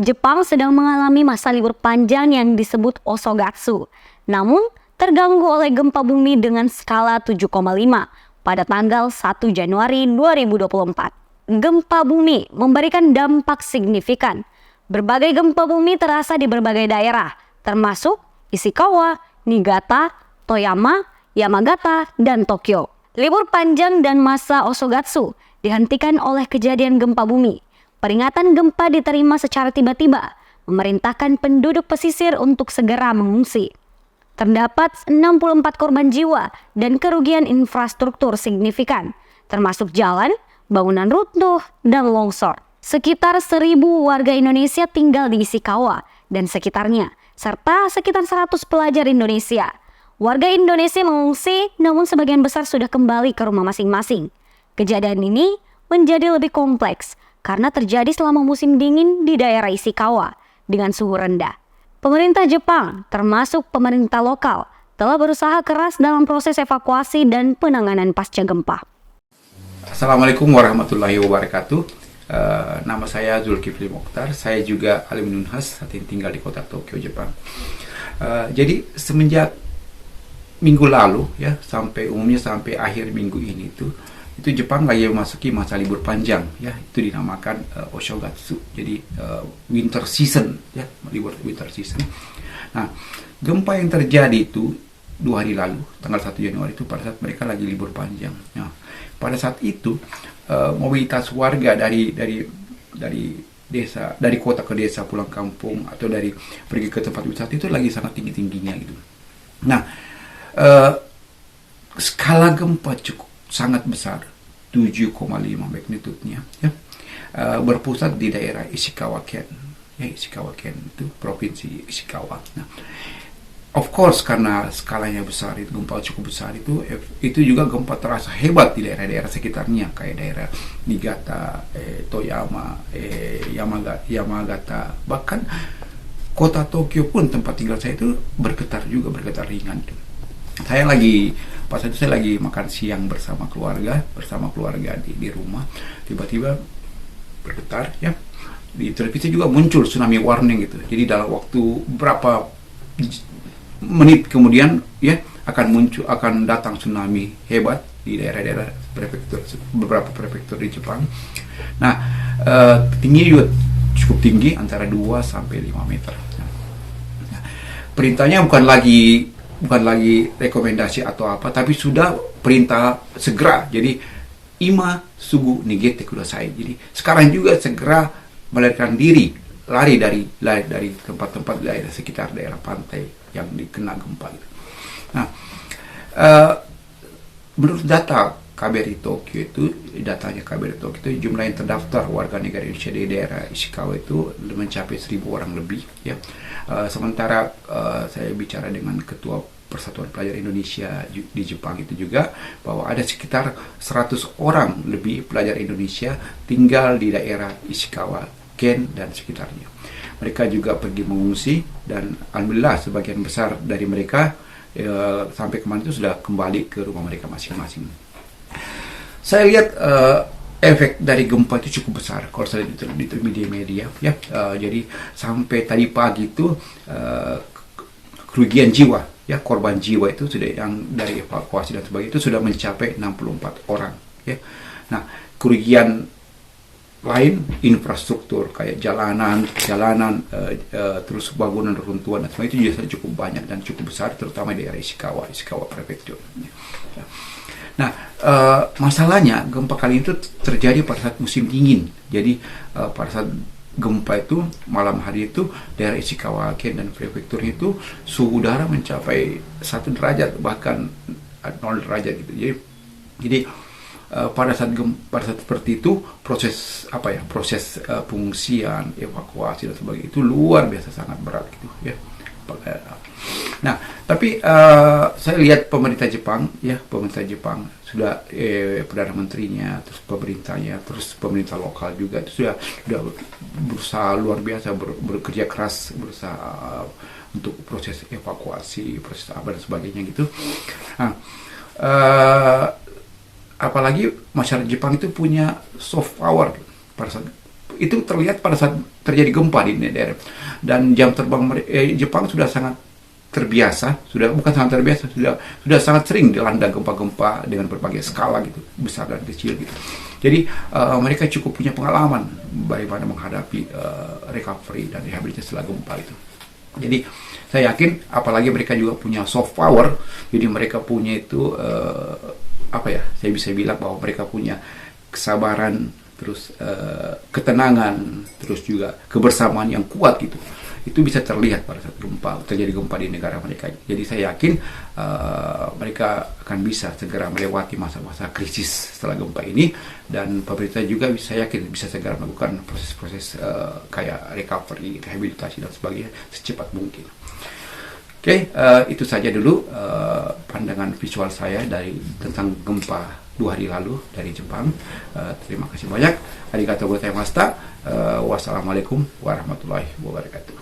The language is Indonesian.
Jepang sedang mengalami masa libur panjang yang disebut Osogatsu. Namun, terganggu oleh gempa bumi dengan skala 7,5 pada tanggal 1 Januari 2024. Gempa bumi memberikan dampak signifikan. Berbagai gempa bumi terasa di berbagai daerah, termasuk Ishikawa, Niigata, Toyama, Yamagata, dan Tokyo. Libur panjang dan masa Osogatsu dihentikan oleh kejadian gempa bumi. Peringatan gempa diterima secara tiba-tiba, memerintahkan penduduk pesisir untuk segera mengungsi. Terdapat 64 korban jiwa dan kerugian infrastruktur signifikan, termasuk jalan, bangunan runtuh, dan longsor. Sekitar 1.000 warga Indonesia tinggal di Ishikawa dan sekitarnya, serta sekitar 100 pelajar Indonesia. Warga Indonesia mengungsi, namun sebagian besar sudah kembali ke rumah masing-masing. Kejadian ini menjadi lebih kompleks karena terjadi selama musim dingin di daerah Ishikawa dengan suhu rendah. Pemerintah Jepang, termasuk pemerintah lokal, telah berusaha keras dalam proses evakuasi dan penanganan pasca gempa. Assalamualaikum warahmatullahi wabarakatuh. Nama saya Zulkifli Mokhtar. Saya juga alumni Unhas, saat ini tinggal di kota Tokyo, Jepang. Jadi semenjak minggu lalu ya, sampai akhir minggu ini itu Jepang lagi memasuki masa libur panjang ya, itu dinamakan Osogatsu. Jadi winter season ya, libur winter season. Nah, gempa yang terjadi itu 2 hari lalu, tanggal 1 Januari itu pada saat mereka lagi libur panjang. Nah, pada saat itu mobilitas warga dari desa, dari kota ke desa, pulang kampung atau dari pergi ke tempat wisata itu lagi sangat tinggi-tingginya gitu. Nah, skala gempa cukup sangat besar, 7,5 magnitudenya ya, berpusat di daerah Ishikawa Ken ya, Ishikawa Ken itu provinsi Ishikawa. Nah, of course karena skalanya besar, itu gempa cukup besar, itu juga gempa terasa hebat di daerah-daerah sekitarnya kayak daerah Niigata, Toyama, Yamagata, bahkan kota Tokyo pun tempat tinggal saya itu bergetar ringan. Pas itu saya lagi makan siang bersama keluarga di rumah, tiba-tiba bergetar ya. Di televisi juga muncul tsunami warning gitu. Jadi dalam waktu berapa menit kemudian ya akan datang tsunami hebat di daerah-daerah beberapa prefektur di Jepang. Nah, tingginya juga cukup tinggi, antara 2 sampai 5 meter. Nah, perintahnya bukan lagi rekomendasi atau apa, tapi sudah perintah segera. Jadi ima sugu nigete kudasai. Jadi sekarang juga segera melarikan diri, lari dari tempat-tempat daerah sekitar daerah pantai yang dikena gempa itu. Nah, menurut data KBRI Tokyo datanya KBRI Tokyo itu jumlah yang terdaftar warga negara Indonesia di daerah Ishikawa itu mencapai 1.000 orang lebih ya. Sementara saya bicara dengan Ketua Persatuan Pelajar Indonesia di Jepang itu juga bahwa ada sekitar 100 orang lebih pelajar Indonesia tinggal di daerah Ishikawa Ken dan sekitarnya. Mereka juga pergi mengungsi dan alhamdulillah sebagian besar dari mereka sampai kemarin itu sudah kembali ke rumah mereka masing-masing. Saya lihat efek dari gempa itu cukup besar kalau saya lihat di media ya. Jadi sampai tadi pagi itu kerugian jiwa ya, korban jiwa itu sudah, yang dari evakuasi dan sebagainya itu sudah mencapai 64 orang ya. Nah, kerugian lain infrastruktur kayak jalanan terus bangunan runtuhan dan sebagainya itu juga cukup banyak dan cukup besar, terutama di daerah Ishikawa Prefecture. Nah, masalahnya gempa kali itu terjadi pada saat musim dingin. Jadi pada saat gempa itu malam hari itu daerah Ishikawa Ken dan prefektur itu suhu udara mencapai 1 derajat bahkan 0 derajat gitu. Jadi pada saat seperti itu proses pengungsian, evakuasi dan sebagainya itu luar biasa sangat berat gitu ya. Nah, tapi saya lihat pemerintah Jepang sudah perdana menterinya, terus pemerintahnya, terus pemerintah lokal juga itu sudah berusaha luar biasa, bekerja keras, berusaha untuk proses evakuasi, proses apa dan sebagainya gitu. Nah, apalagi masyarakat Jepang itu punya soft power pada saat itu terlihat pada saat terjadi gempa di daerah. Dan jam terbang Jepang sudah sangat terbiasa, bukan sangat terbiasa, sudah sangat sering dilanda gempa-gempa dengan berbagai skala gitu, besar dan kecil gitu. Jadi mereka cukup punya pengalaman bagaimana menghadapi recovery dan rehabilitasi setelah gempa itu. Jadi saya yakin, apalagi mereka juga punya soft power, jadi mereka punya itu saya bisa bilang bahwa mereka punya kesabaran, terus ketenangan, terus juga kebersamaan yang kuat gitu. Itu bisa terlihat pada saat terjadi gempa di negara mereka. Jadi saya yakin mereka akan bisa segera melewati masa-masa krisis setelah gempa ini, dan pemerintah juga saya yakin bisa segera melakukan proses-proses kayak recovery, rehabilitasi dan sebagainya secepat mungkin. Oke, itu saja dulu pandangan visual saya tentang gempa 2 hari lalu dari Jepang. Terima kasih banyak. Arigatou gozaimashita. Wassalamualaikum warahmatullahi wabarakatuh.